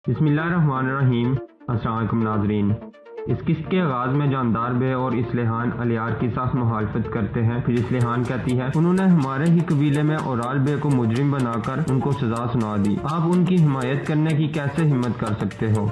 بسم اللہ الرحمن الرحیم۔ السلام علیکم ناظرین۔ اس قسط کے آغاز میں جاندار بے اور اسلحان الیار کی سخت مخالفت کرتے ہیں۔ پھر اسلحان کہتی ہے انہوں نے ہمارے ہی قبیلے میں اورال بے کو مجرم بنا کر ان کو سزا سنا دی، آپ ان کی حمایت کرنے کی کیسے ہمت کر سکتے ہو؟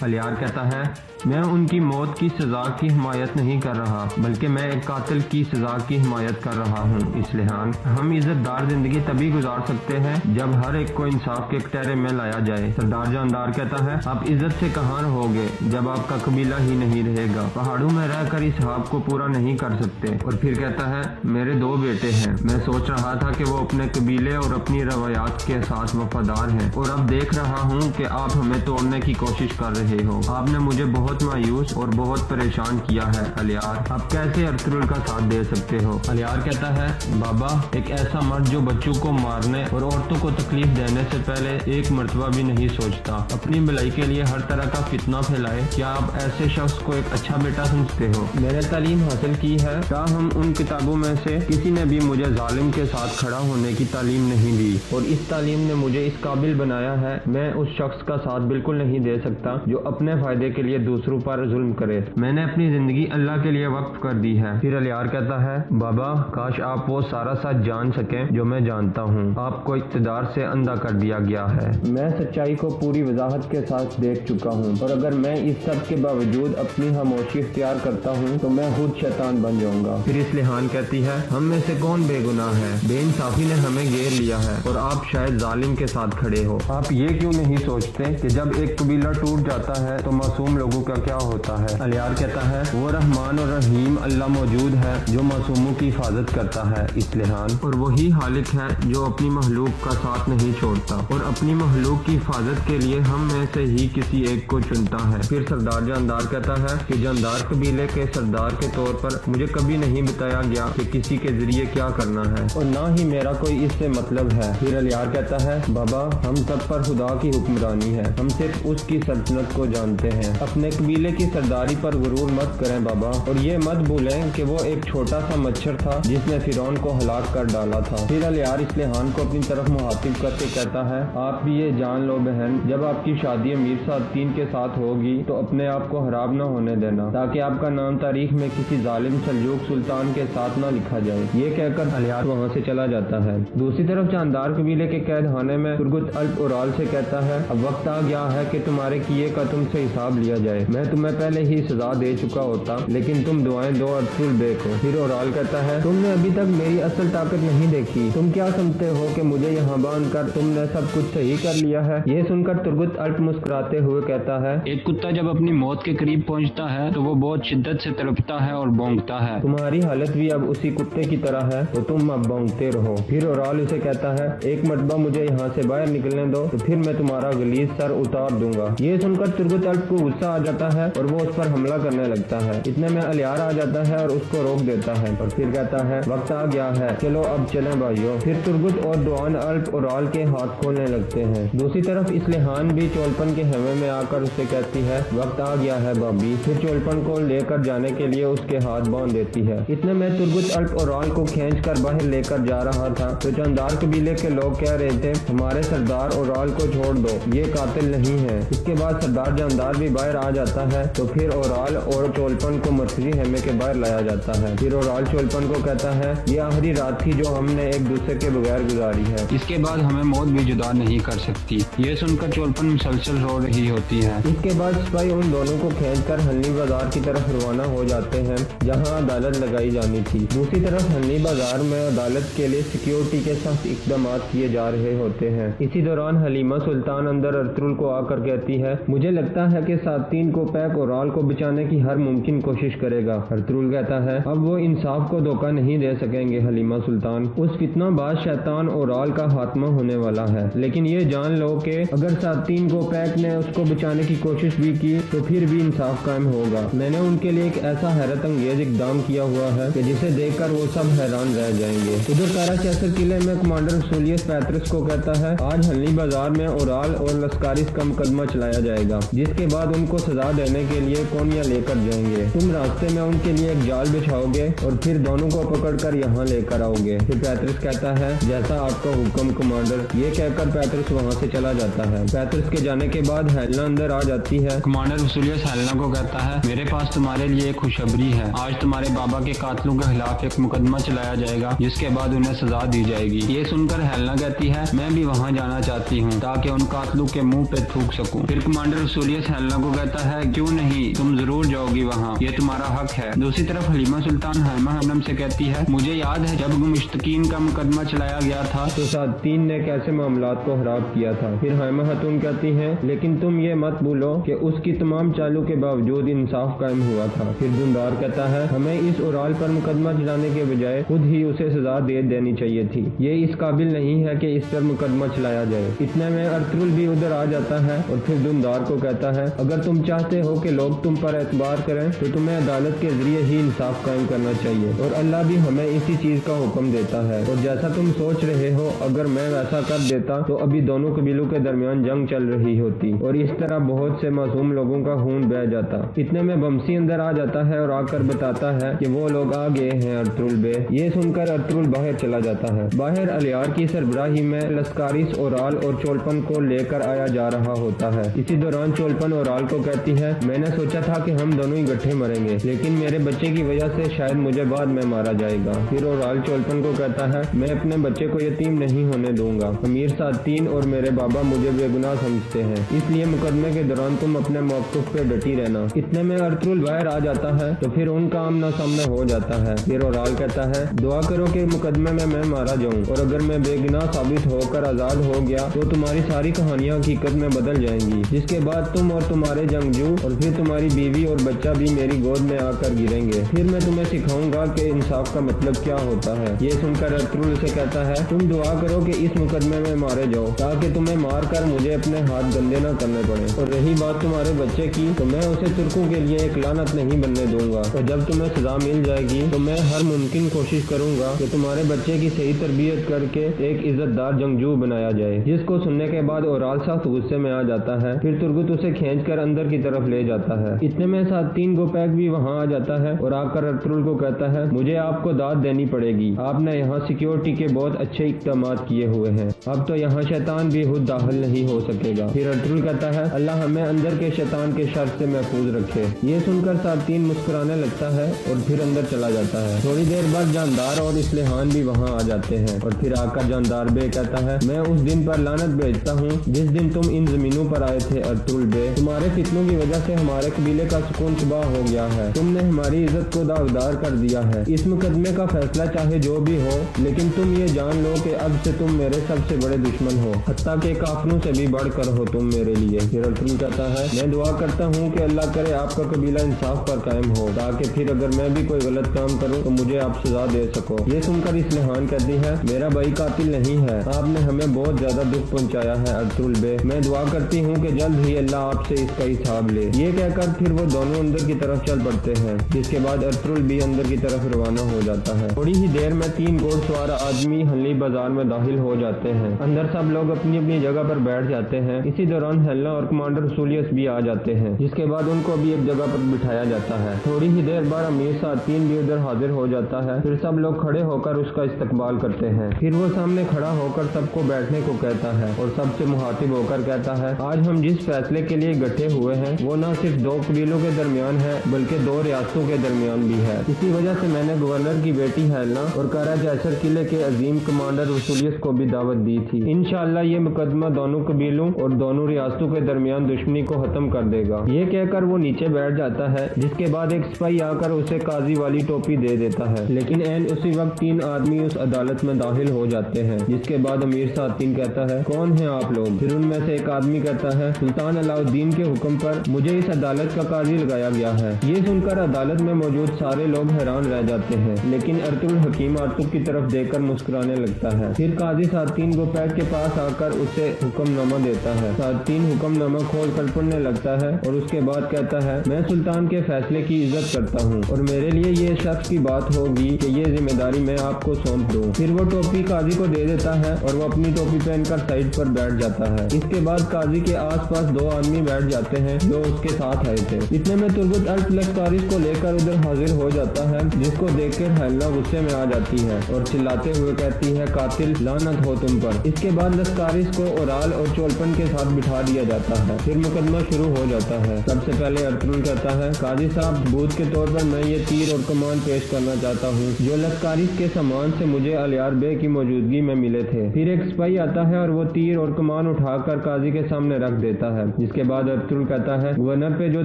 الیار کہتا ہے میں ان کی موت کی سزا کی حمایت نہیں کر رہا بلکہ میں ایک قاتل کی سزا کی حمایت کر رہا ہوں۔ اسلحان ہم عزت دار زندگی تبھی گزار سکتے ہیں جب ہر ایک کو انصاف کے کٹہرے میں لایا جائے۔ سردار جاندار کہتا ہے آپ عزت سے کہاں رہو گے جب آپ کا قبیلہ ہی نہیں رہے گا، پہاڑوں میں رہ کر اس خواب کو پورا نہیں کر سکتے۔ اور پھر کہتا ہے میرے 2 بیٹے ہیں، میں سوچ رہا تھا کہ وہ اپنے قبیلے اور اپنی روایات کے ساتھ وفادار ہیں، اور اب دیکھ رہا ہوں کہ آپ ہمیں توڑنے کی کوشش کر رہے ہو۔ آپ نے مجھے بہت مایوس اور بہت پریشان کیا ہے الیار، آپ کیسے ارطغرل کا ساتھ دے سکتے ہو؟ الیار کہتا ہے بابا، ایک ایسا مرد جو بچوں کو مارنے اور عورتوں کو تکلیف دینے سے پہلے ایک مرتبہ بھی نہیں سوچتا، اپنی بھلائی کے لیے ہر طرح کا فتنہ پھیلائے، کیا آپ ایسے شخص کو ایک اچھا بیٹا سمجھتے ہو؟ میں نے تعلیم حاصل کی ہے، تاہم ان کتابوں میں سے کسی نے بھی مجھے ظالم کے ساتھ کھڑا ہونے کی تعلیم نہیں دی، اور اس تعلیم نے مجھے اس قابل بنایا ہے میں اس شخص کا ساتھ بالکل نہیں دے سکتا جو اپنے فائدے کے لیے دوسروں پر ظلم کرے۔ میں نے اپنی زندگی اللہ کے لیے وقف کر دی ہے۔ پھر الیار کہتا ہے بابا، کاش آپ وہ سارا سچ جان سکیں جو میں جانتا ہوں، آپ کو اقتدار سے اندھا کر دیا گیا ہے۔ میں سچائی کو پوری وضاحت کے ساتھ دیکھ چکا ہوں، اور اگر میں اس سب کے باوجود اپنی خاموشی اختیار کرتا ہوں تو میں خود شیطان بن جاؤں گا۔ پھر اسلحان کہتی ہے ہم میں سے کون بے گناہ ہے؟ بے انصافی نے ہمیں گھیر لیا ہے اور آپ شاید ظالم کے ساتھ کھڑے ہو۔ آپ یہ کیوں نہیں سوچتے کہ جب ایک قبیلہ ٹوٹ جاتا ہے تو معصوم لوگوں کا کیا ہوتا ہے؟ الیار کہتا ہے وہ رحمان اور رحیم اللہ موجود ہے جو معصوموں کی حفاظت کرتا ہے۔ اسلحان اور وہی خالق ہے جو اپنی مخلوق کا ساتھ نہیں چھوڑتا اور اپنی مخلوق کی حفاظت کے لیے ہم میں سے ہی کسی ایک کو چنتا ہے۔ پھر سردار جاندار کہتا ہے کہ جاندار قبیلے کے سردار کے طور پر مجھے کبھی نہیں بتایا گیا کہ کسی کے ذریعے کیا کرنا ہے، اور نہ ہی میرا کوئی اس سے مطلب ہے۔ پھر الیار کہتا ہے بابا، ہم سب پر خدا کی حکمرانی ہے، ہم صرف اس کی سلطنت کو جانتے ہیں، اپنے قبیلے کی سرداری پر غرور مت کریں بابا، اور یہ مت بھولیں کہ وہ ایک چھوٹا سا مچھر تھا جس نے فرعون کو ہلاک کر ڈالا تھا۔ پھر الیار اسلحان کو اپنی طرف مخاطب کر کے کہتا ہے آپ بھی یہ جان لو بہن، جب آپ کی شادی امیر سعادتین کے ساتھ ہوگی تو اپنے آپ کو خراب نہ ہونے دینا تاکہ آپ کا نام تاریخ میں کسی ظالم سلجوق سلطان کے ساتھ نہ لکھا جائے۔ یہ کہہ کر الیار وہاں سے چلا جاتا ہے۔ دوسری طرف جاندار قبیلے کے قید خانے میں ترگت الپ اورال سے کہتا ہے اب وقت آ گیا ہے کہ تمہارے کیے کا تم سے حساب لیا جائے، میں تمہیں پہلے ہی سزا دے چکا ہوتا لیکن تم دعائیں دو ارطغرل بے کو۔ پھر اورال کہتا ہے تم نے ابھی تک میری اصل طاقت نہیں دیکھی، تم کیا سمجھتے ہو کہ مجھے یہاں باندھ کر تم نے سب کچھ صحیح کر لیا ہے؟ یہ سن کر ترگت الپ مسکراتے ہوئے کہتا ہے ایک کتا جب اپنی موت کے قریب پہنچتا ہے تو وہ بہت شدت سے تڑپتا ہے اور بونکتا ہے، تمہاری حالت بھی اب اسی کتے کی طرح ہے تو تم اب بونکتے رہو۔ پھر اورال اسے کہتا ہے ایک مرتبہ مجھے یہاں سے باہر نکلنے دو تو پھر میں تمہارا غلیظ سر اتار دوں گا۔ یہ سن کر ترگت الپ کو غصہ آ جاتا ہے اور وہ اس پر حملہ کرنے لگتا ہے۔ اتنے میں الیار آ جاتا ہے اور اس کو روک دیتا ہے اور پھر کہتا ہے وقت آ گیا ہے، چلو اب چلیں بھائیو۔ پھر ترگت اور دوان الپ اورال کے ہاتھ کھولنے لگتے ہیں۔ دوسری طرف اسلحان بھی چولپن کے خیمے میں آ کر اسے کہتی ہے وقت آ گیا ہے بابی، پھر چولپن کو لے کر جانے کے لیے اس کے ہاتھ باندھ دیتی ہے۔ اتنے میں ترگت الپ اورال کو کھینچ کر باہر لے کر جا رہا تھا تو جاندار قبیلے کے لوگ کہہ رہے تھے ہمارے سردار اورال کو چھوڑ دو، یہ قاتل نہیں ہے۔ اس کے بعد سردار جاندار بھی باہر آ جاتا ہے تو پھر اورال اور چولپن کو مرکزی خیمے کے باہر لایا جاتا ہے۔ پھر اورال چولپن کو کہتا ہے یہ آخری رات تھی جو ہم نے ایک دوسرے کے بغیر گزاری ہے، اس کے بعد ہمیں موت بھی جدا نہیں کر سکتی۔ یہ سن کر چولپن مسلسل رو رہی ہوتی ہے۔ اس کے بعد سپاہی ان دونوں کو کھینچ کر ہلنی بازار کی طرف روانہ ہو جاتے ہیں جہاں عدالت لگائی جانی تھی۔ دوسری طرف ہلنی بازار میں عدالت کے لیے سیکیورٹی کے سخت اقدامات کیے جا رہے ہوتے ہیں۔ اسی دوران حلیمہ سلطان اندر ارطغرل کو آ کر کہتی ہے مجھے لگتا ہے کہ سعادتین کو پیک اورال کو بچانے کی ہر ممکن کوشش کرے گا۔ ارطغرل کہتا ہے اب وہ انصاف کو دھوکہ نہیں دے سکیں گے حلیمہ سلطان، اس فتنہ باز شیطان اورال کا خاتمہ ہونے والا ہے، لیکن یہ جان لو کہ اگر سعادتین کو پیک نے اس کو بچانے کی کوشش بھی کی تو پھر بھی انصاف قائم ہوگا۔ میں نے ان کے لیے ایک ایسا حیرت انگیز اقدام کیا ہوا ہے کہ جسے دیکھ کر وہ سب حیران رہ جائیں گے۔ ادھر کارا چیسر قلعے میں کمانڈر رسولیس پیترس کو کہتا ہے آج ہلنی بازار میں اورال اور لسکارس کا مقدمہ چلایا جائے گا۔ जिसके बाद उनको सजा देने के लिए कौनियां लेकर जाएंगे। तुम रास्ते में उनके लिए एक जाल बिछाओगे और फिर दोनों को पकड़कर यहाँ लेकर आओगे। फिर पैतरस कहता है, जैसा आपका हुक्म कमांडर। ये कहकर पैतरस वहाँ से चला जाता है। पैतरस के जाने के बाद हेलेना अंदर आ जाती है। कमांडर वसूलियस हेलेना को कहता है, मेरे पास तुम्हारे लिए एक खुशखबरी है। आज तुम्हारे बाबा के कातलों के खिलाफ एक मुकदमा चलाया जाएगा, जिसके बाद उन्हें सजा दी जाएगी। ये सुनकर हेलेना कहती है, मैं भी वहाँ जाना चाहती हूँ ताकि उन कातलों के मुंह पे थूक सकूं। फिर कमांडर वसूलियस हेलेना को कहता है, क्यों नहीं, तुम जरूर जाओगी वहाँ, ये तुम्हारा हक है। दूसरी तरफ हलीमा सुल्तान हैमा हनम से कहती है, मुझे याद है जब मुश्तकीन का मुकदमा चलाया गया था तो सादतीन ने कैसे मामलात को खराब किया था। फिर हैमा हतून कहती है, लेकिन तुम ये मत भूलो कि उसकी तमाम चालों के बावजूद इंसाफ कायम हुआ था। फिर दुंदार कहता है, हमें इस उराल पर मुकदमा चलाने के बजाय खुद ही उसे सजा दे देनी चाहिए थी। ये इस काबिल नहीं है कि इस पर मुकदमा चलाया जाए। इतने में अर्तुगरुल भी उधर आ जाता है और फिर दुंदार को कहता है, अगर तुम चाहते हो कि लोग तुम पर एतबार करें तो तुम्हें अदालत के जरिए ही इंसाफ कायम करना चाहिए और अल्लाह भी हमें इसी चीज का हुक्म देता है। और जैसा तुम सोच रहे हो, अगर मैं वैसा कर देता तो अभी दोनों कबीलों के दरमियान जंग चल रही होती और इस तरह बहुत से मासूम लोगों का खून बह जाता। इतने में बमसी अंदर आ जाता है और आकर बताता है कि वो लोग आ गए हैं अर्तुगरुल बे। ये सुनकर अर्तुगरुल बाहर चला जाता है। बाहर अलियार की सरबराही में लश्कारिस ओराल और चोलपन को लेकर आया जा रहा होता है। इसी दौरान चोलपन ओराल को कहती है, मैंने सोचा था कि हम दोनों ही गट्ठे मरेंगे, लेकिन मेरे बच्चे की वजह से शायद मुझे बाद में मारा जाएगा। फिर ओराल चोलपन को कहता है, मैं अपने बच्चे को यतीम नहीं होने दूंगा। अमीर सादतीन और मेरे बाबा मुझे बेगुनाह समझते हैं, इसलिए मुकदमे के दौरान तुम अपने मौक़िफ़ पे डटी रहना। इतने में अर्तुगरुल बाहर आ जाता है तो फिर उनका आमना सामना हो जाता है। फिर ओराल कहता है, दुआ करो कि मुकदमे में मैं मारा जाऊं और अगर मैं बेगुनाह साबित होकर आजाद हो गया तो तुम्हारी सारी कहानियां हकीकत में बदल जाएंगी, जिसके बाद तुम और तुम्हारे जंगजू और फिर तुम्हारी बीवी और बच्चा भी मेरी गोद में आकर गिरेंगे। फिर मैं तुम्हें सिखाऊंगा कि इंसाफ का मतलब क्या होता है। ये सुनकर अर्तुगरुल से कहता है, तुम दुआ करो कि इस मुकदमे में मारे जाओ ताकि तुम्हें मार कर मुझे अपने हाथ गंदे न करने पड़े। और रही बात तुम्हारे बच्चे की, तो मैं उसे तुर्कों के लिए एक लानत नहीं बनने दूंगा और जब तुम्हें सजा मिल जाएगी तो मैं हर मुमकिन कोशिश करूंगा कि तुम्हारे बच्चे की सही तरबियत करके एक इज्जतदार जंगजू बनाया जाए। जिसको सुनने के बाद ओराल सख्त गुस्से में आ जाता है। फिर तुर्गुत उसे खींचकर अंदर की तरफ ले जाता है। इतने में सादतीन गोपैक भी वहाँ आ जाता है और आकर अर्तुगरुल को कहता है, मुझे आपको दाद देनी पड़ेगी। आपने यहाँ सिक्योरिटी के बहुत अच्छे इक़दाम किए हुए हैं, अब तो यहाँ शैतान भी खुद दाखिल नहीं हो सकेगा। फिर अर्तुगरुल कहता है, अल्लाह हमें अंदर के शैतान के शर से महफूज रखे। ये सुनकर सादतीन मुस्कुराने लगता है और फिर अंदर चला जाता है। थोड़ी देर बाद जानदार और इस्लेहान भी वहाँ आ जाते हैं और फिर आकर जानदार बे कहता है, मैं उस दिन पर लानत भेजता हूँ जिस दिन तुम इन जमीनों पर आए थे अर्तुगरुल बे। तुम्हारे फितनों की वजह से हमारे कबीले का सुकून तबाह हो गया है। तुमने हमारी इज्जत को दागदार कर दिया है। इस मुकदमे का फैसला चाहे जो भी हो, लेकिन तुम ये जान लो कि अब से तुम मेरे सबसे बड़े दुश्मन हो, हत्ता के काफिरों से भी बढ़कर हो तुम मेरे लिए। फिर अर्तुगरुल कहता है, मैं दुआ करता हूँ कि अल्लाह करे आपका कबीला इंसाफ पर कायम हो, ताकि फिर अगर मैं भी कोई गलत काम करूँ तो मुझे आप सजा दे सको। ये सुनकर इस्लेहान कहती है, मेरा भाई कातिल नहीं है, आपने हमें बहुत ज्यादा दुख पहुँचाया है अर्तुगरुल बे। मैं दुआ करती हूँ कि जल्द ही अल्लाह आपसे इसका हिसाब ले। ये कहकर फिर वो दोनों अंदर की तरफ चल पड़ते हैं, जिसके बाद अर्तुगरुल भी अंदर की तरफ रवाना हो जाता है। थोड़ी ही देर में 3 घोड़सवार आदमी हल्ली बाजार में दाखिल हो जाते हैं। अंदर सब लोग अपनी अपनी जगह पर बैठ जाते हैं। इसी दौरान हेलेना और कमांडर वसूलियस भी आ जाते हैं, जिसके बाद उनको भी एक जगह पर बिठाया जाता है। थोड़ी ही देर बाद अमीर सादतीन भी उधर हाजिर हो जाता है। फिर सब लोग खड़े होकर उसका इस्तकबाल करते हैं। फिर वो सामने खड़ा होकर सबको बैठने को कहता है और सबसे मुखातिब होकर कहता है, आज हम जिस फैसले के लिए इकट्ठे हुए हैं वो न सिर्फ 2 कबीलों के दरमियान है बल्कि 2 रियासतों के दरमियान भी है। इसी वजह से मैंने गवर्नर की बेटी हेलेना और कारा जैसर किले के अजीम कमांडर वसूलियस को भी दावत दी थी। इंशाअल्लाह ये मुकदमा दोनों कबीलों और दोनों रियासतों के दरमियान दुश्मनी को खत्म कर देगा। ये कहकर वो नीचे बैठ जाता है, जिसके बाद एक सिपाही आकर उसे काजी वाली टोपी दे देता है। लेकिन एन उसी वक्त 3 आदमी उस अदालत में दाखिल हो जाते हैं, जिसके बाद अमीर सादतीन कहता है, कौन है आप लोग? फिर उनमें से एक आदमी कहता है, सुल्तान अलाउद्दीन के हुक्म पर मुझे इस अदालत का काजी लगाया गया है। ये सुनकर अदालत में मौजूद सारे लोग हैरान रह जाते हैं, लेकिन अर्तुगरुल हकीम आर्तुग की तरफ देखकर मुस्कुराने लगता है। फिर काजी सादतीन गोपैक के पास आकर उसे हुक्मनामा देता है। सादतीन हुक्मनामा खोल कर पढ़ने लगता है और उसके बाद कहता है, मैं सुल्तान के फैसले की इज्जत करता हूँ और मेरे लिए ये शख्स की बात होगी कि ये जिम्मेदारी मैं आपको सौंप दूँ। फिर वो टोपी काजी को दे देता है और वो अपनी टोपी पहनकर साइड पर बैठ जाता है। इसके बाद काजी के आसपास 2 2 आदमी बैठ जाते हैं जो उसके साथ आए थे। इतने में तुर्गुत अल्प लस्कारिस को लेकर उधर हाजिर हो जाता है, जिसको देखकर हेलेना गुस्से में आ जाती है और चिल्लाते हुए कहती है, कातिल लानत हो तुम पर। इसके बाद लस्कारिस को ओराल और चोलपन के साथ बिठा दिया जाता है। फिर मुकदमा शुरू हो जाता है। सबसे पहले अर्तुगरुल कहता है, काजी साहब, सबूत के तौर पर मैं ये तीर और कमान पेश करना चाहता हूँ जो लस्कारिस के सामान से मुझे अलियार बे की मौजूदगी में मिले थे। फिर एक सिपाही आता है और वो तीर और कमान उठाकर काजी के सामने रख देता है। जिसके बाद अर्तुगरुल कहता है, गवर्नर पे जो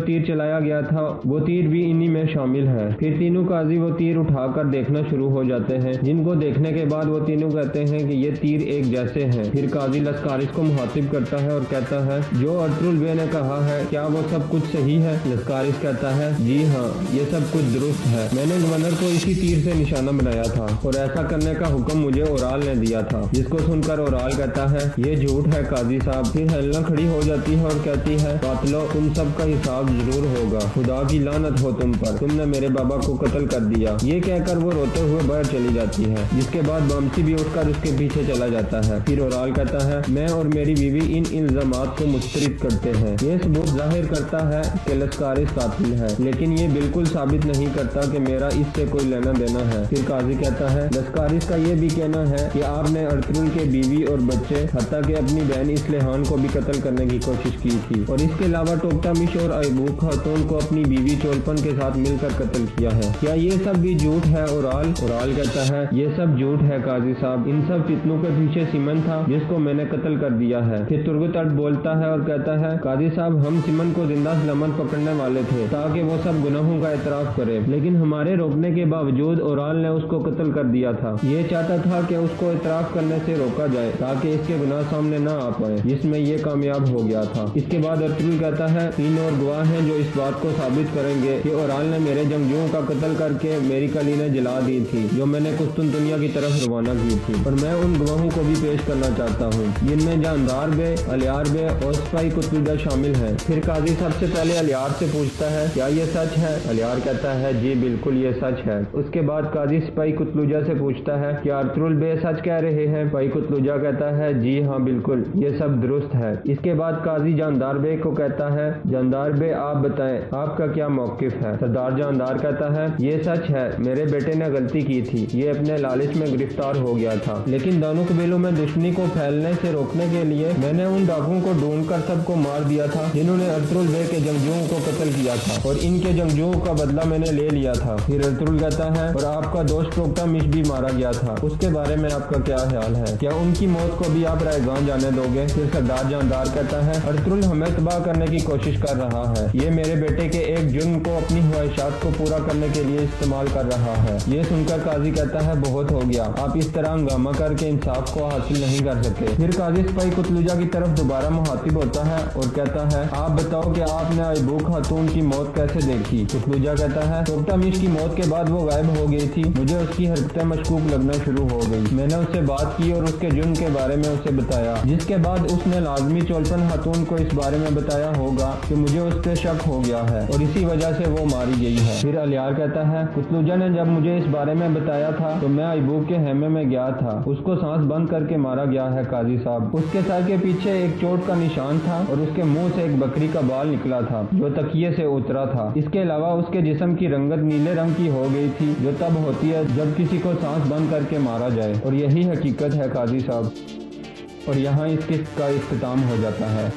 तीर चलाया गया था वो तीर भी इन्हीं में शामिल है। फिर तीनों काजी वो तीर उठाकर देखना शुरू हो जाते हैं, जिनको देखने के बाद वो तीनों कहते हैं कि ये तीर एक जैसे हैं। फिर काजी लस्कारिस को मुखातिब करता है और कहता है, जो अर्तुगरुल बे ने कहा है क्या वो सब कुछ सही है? लस्कारिस कहता है, जी हाँ, ये सब कुछ दुरुस्त है। मैंने गवर्नर को इसी तीर से निशाना बनाया था और ऐसा करने का हुक्म मुझे ओराल ने दिया था। जिसको सुनकर ओराल कहता है, ये झूठ है काजी साहब। फिर हेलेना खड़ी हो जाती है और कहती है, कातिलो, तुम सब का हिसाब जरूर होगा। खुदा की लानत हो तुम पर, तुमने मेरे बाबा को कत्ल कर दिया। ये कहकर वो रोते हुए बाहर चली जाती है। जिसके बाद बामसी भी उठकर उसके पीछे चला जाता है। फिर ओराल कहता है, मैं और मेरी बीवी इन इल्जामात को मुस्तरद करते हैं। ये सबूत जाहिर करता है कि लस्कारिस कातिल है, लेकिन ये बिल्कुल साबित नहीं करता कि मेरा इससे कोई लेना देना है। फिर काजी कहता है, लस्कारिस का ये भी कहना है कि आपने अर्तुगरुल के बीवी और बच्चे हत्ता कि अपनी बहन इस्लेहान को भी कत्ल करने की कोशिश की थी और इसके अलावा टोकटामिश और अयबूब खातून को अपनी बीवी चोलपन के साथ मिलकर कत्ल किया है। क्या ये सब भी झूठ है ओराल? ओराल कहता है, ये सब झूठ है काजी साहब। इन सब फितनों के पीछे सिमन था जिसको मैंने कत्ल कर दिया है। फिर तुर्गुत अल्प बोलता है और कहता है, काजी साहब, हम सिमन को जिंदा सलामत पकड़ने वाले थे ताकि वो सब गुनाहों का एतराफ करे, लेकिन हमारे रोकने के बावजूद ओराल ने उसको कत्ल कर दिया था। ये चाहता था कि उसको एतराफ करने से रोका जाए ताकि इसके गुनाह सामने न आ पाए, जिसमें ये कामयाब हो गया था। इसके बाद अर्तुगरुल कहता है, 3 और गवाह हैं जो इस बात को साबित करेंगे कि ओराल ने मेरे जंगजुओं का कत्ल करके मेरी कलीनें जला दी थी जो मैंने कुस्तुनतुनिया की तरफ रवाना की थी। और मैं उन गवाहों को भी पेश करना चाहता हूँ जिनमें जानदार बे, अलियार बे और सिपाही कुतलुजा शामिल है। फिर काजी सबसे पहले अलियार से पूछता है, क्या ये सच है? अलियार कहता है, जी बिल्कुल ये सच है। उसके बाद काजी सिपाही कुतलुजा से पूछता है, क्या अर्तुगरुल बे सच कह रहे हैं? सिपाही कुतलुजा कहता है, जी हाँ बिल्कुल, ये सब दुरुस्त है। इसके बाद काजी जानदार बे को कहता है, जानदार बे आप बताएं आपका क्या मौकिफ है? सरदार जानदार कहता है, ये सच है, मेरे बेटे ने गलती की थी, ये अपने लालच में गिरफ्तार हो गया था, लेकिन दोनों कबीलों में दुश्मनी को फैलने से रोकने के लिए मैंने उन डाकुओं को ढूंढकर सबको मार दिया था जिन्होंने अर्तुगरुल बे के जंगजुओं को कत्ल किया था और इनके जंगजुओं का बदला मैंने ले लिया था। फिर अर्तुगरुल कहता है, और आपका दोस्त टोकटामिश भी मारा गया था, उसके बारे में आपका क्या ख्याल है? क्या उनकी मौत को भी आप रायगान जाने दोगे? फिर सरदार जानदार कहता है, अर्तुगरुल हमें तबाह करने की कोशिश कर रहा है। ये मेरे बेटे के एक जुर्म को अपनी ख्वाहिशात को पूरा करने के लिए इस्तेमाल कर रहा है। ये सुनकर काजी कहता है, बहुत हो गया, आप इस तरह हंगामा करके इंसाफ को हासिल नहीं कर सके। फिर काजी सिपाही कुतलुजा की तरफ दोबारा मुखातिब होता है और कहता है, आप बताओ कि आपने अयबूब खातून की मौत कैसे देखी? कुतलुजा कहता है, टोकटामिश की मौत के बाद वो गायब हो गई थी, मुझे उसकी हरकतें मशकूक लगना शुरू हो गई। मैंने उससे बात की और उसके जुर्म के बारे में उसे बताया, जिसके बाद उसने लाजमी चोलपन खातून को इस बारे में बताया होगा कि मुझे उस पर शक हो गया है और इसी वजह से वो मारी गई है। फिर अलियार कहता है, कुतलुजा ने जब मुझे इस बारे में बताया था तो मैं अयबूब के हेमे में गया था, उसको सांस बंद करके मारा गया है काजी साहब। उसके सर के पीछे एक चोट का निशान था और उसके मुंह से एक बकरी का बाल निकला था जो तकिए से उतरा था। इसके अलावा उसके जिस्म की रंगत नीले रंग की हो गई थी जो तब होती है जब किसी को सांस बंद करके मारा जाए। और यही हकीकत है काजी साहब। और यहाँ इस किस्त का इख्तिताम हो जाता है।